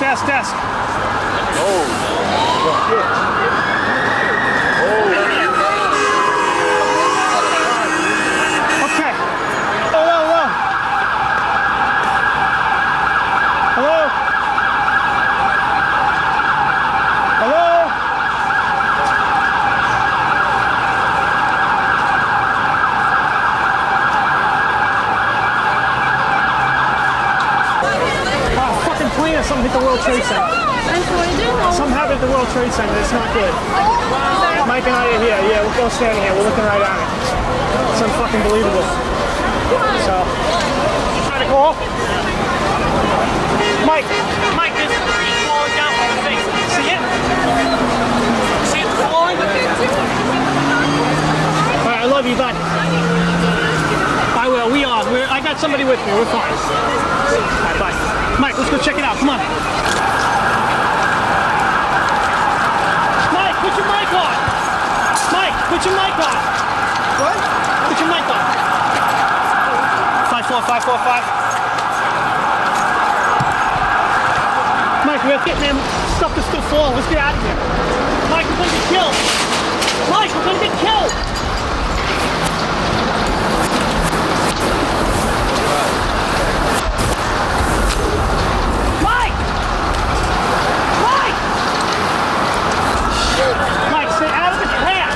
Desk. Oh. Okay. Hello. Plane or something hit the World Trade Center. Something happened at the World Trade Center. It's not good. Mike and I are here. Yeah, we're both standing here. We're looking right at it. It's unfucking believable. So, trying to call. Mike, there's a tree falling down from the thing. See it? See it falling? All right, I love you, bud. I will. We are. I got somebody with me. We're fine. All right, bye. Mike, let's go check it out. Come on. Mike, put your mic on. Mike, put your mic on. What? Put your mic on. 54545. Mike, we're getting them stuff that's still falling. Let's get out of here. Mike, we're gonna get killed. Mike, we're gonna get killed. Mike, stay out of the path!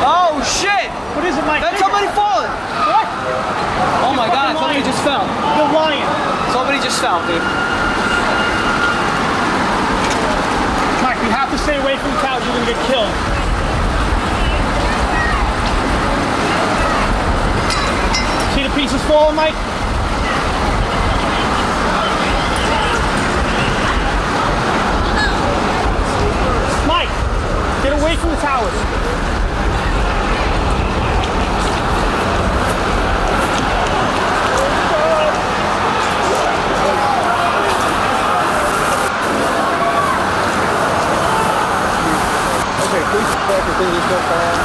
Oh shit! What is it, Mike? That's somebody falling! What? Oh my god, somebody just fell. You're lying. Somebody just fell, dude. Mike, you have to stay away from the couch. You're gonna get killed. See the pieces falling, Mike? Mike, get away from the towers.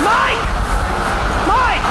Mike! Mike!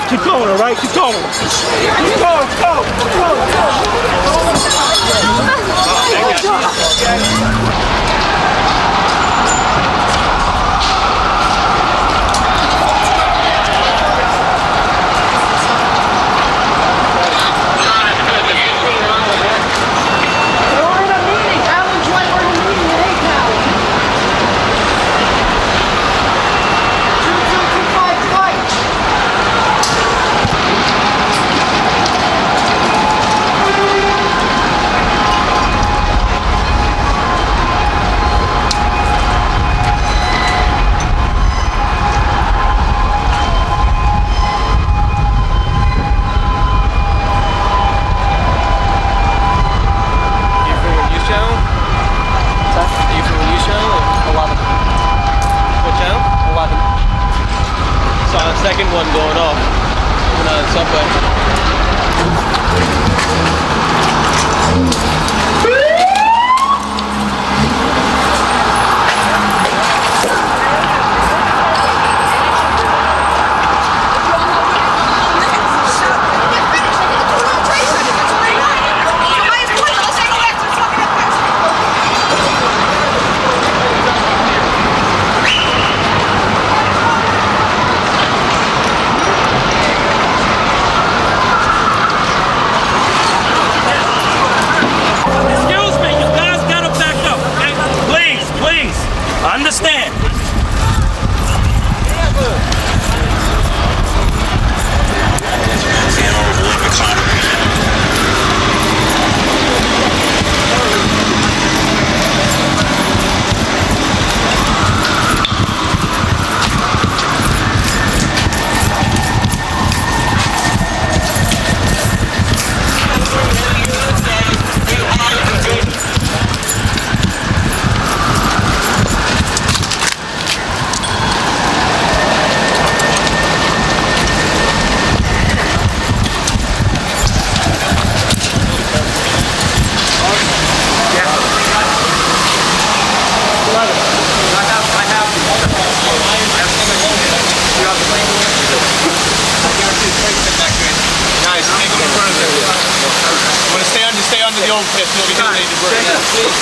Keep going, all right? Keep going. Keep going, go. Second one going off. Coming out of the subway. Understand? Stay under the old pit till we get ready to break. Yeah, please.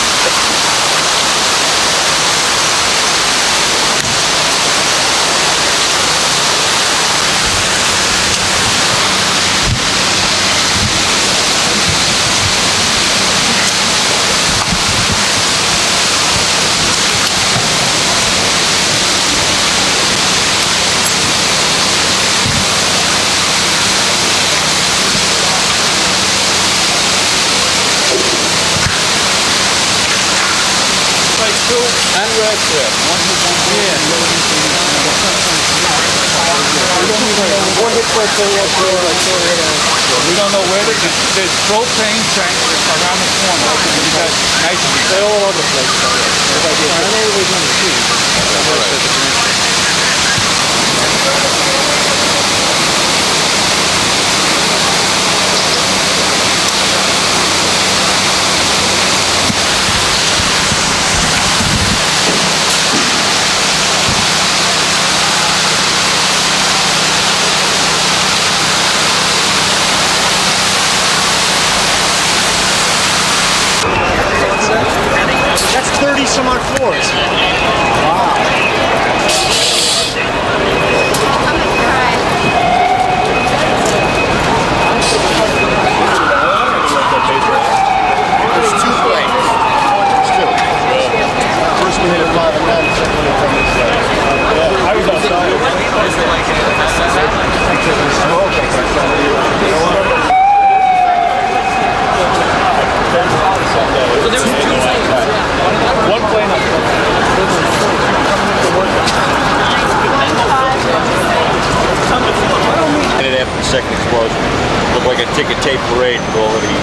And red strip. One hit for We don't know where there's propane tanks around the corner. Because nitrogen. They're all over the place. I know we're going to see. That's 30 some odd floors. Wow. There's two planes. There's two. First we hit at 5 and 9, the second one from this side. Yeah, I was outside. One plane up there. After the second explosion, looked like a ticket tape parade already.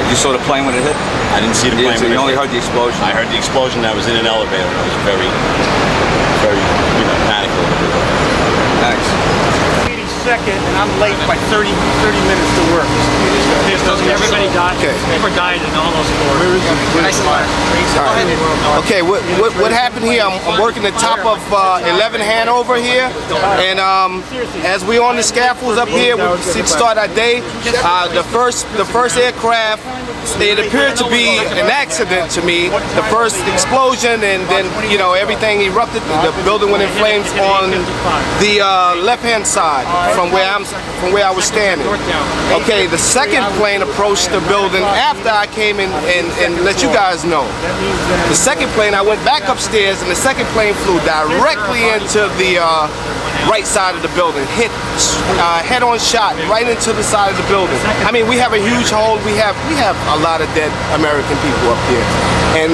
You saw the plane when it hit? I didn't see the plane. So you only when it heard the explosion? I heard the explosion. I was in an elevator. I was very, panicked. Thanks. 22nd, and I'm late by 30 minutes to work. Everybody died. Okay. People died in all those floors. Okay, what happened here? I'm working the top of 11 Hanover here, and as we on the scaffolds up here, we start our day. The first aircraft, it appeared to be an accident to me. The first explosion, and then everything erupted. The building went in flames on the left-hand side from where I was standing. Okay, the second plane approached the building after I came in and let you guys know. The second plane, I went back upstairs, and the second plane flew directly into the right side of the building, hit head-on shot right into the side of the building. I mean, we have a huge hole. We have a lot of dead American people up here, and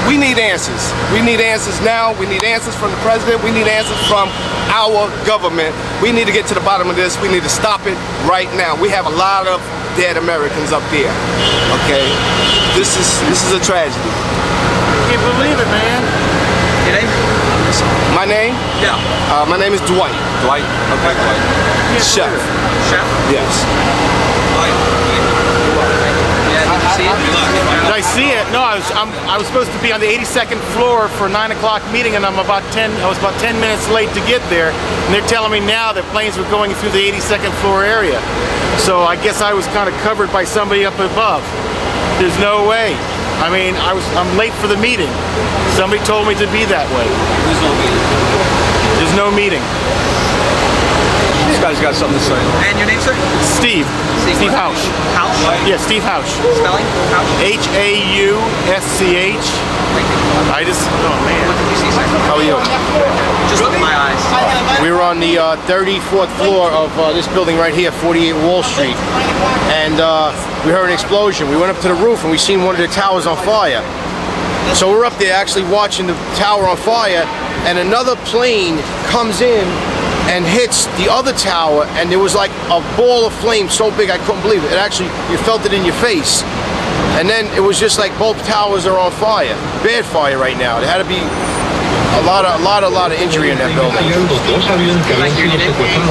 we need answers. We need answers now. We need answers from the president. We need answers from our government. We need to get to the bottom of this. We need to stop it right now. We have a lot of dead Americans up there. Okay, this is a tragedy. I can't believe it, man. Your name? My name? Yeah. My name is Dwight. Dwight? Okay, Dwight. Chef. Chef? Yes. Yeah, did you see it? Did I see it? No, I was supposed to be on the 82nd floor for a 9 o'clock meeting, and I was about 10 minutes late to get there. And they're telling me now that planes were going through the 82nd floor area. So I guess I was kind of covered by somebody up above. There's no way. I mean, I'm late for the meeting. Somebody told me to be that way. There's no meeting. There's no meeting. This guy's got something to say. And your name, sir? Steve what? Hausch. Hausch? Yeah, Steve Hausch. Spelling? Hausch? H-A-U-S-C-H. I just, oh man. What did you see, sir? How are you? Just look at my eyes. We were on the 34th floor of this building right here, 48 Wall Street, and we heard an explosion. We went up to the roof and we seen one of the towers on fire. So we're up there actually watching the tower on fire, and another plane comes in and hits the other tower, and there was like a ball of flame so big I couldn't believe it. It actually, you felt it in your face. And then it was just like both towers are on fire. Bad fire right now. There had to be a lot of injury in that building.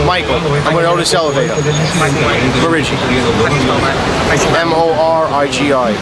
Michael, I'm going to Otis Elevator. Morigi. M-O-R-I-G-I.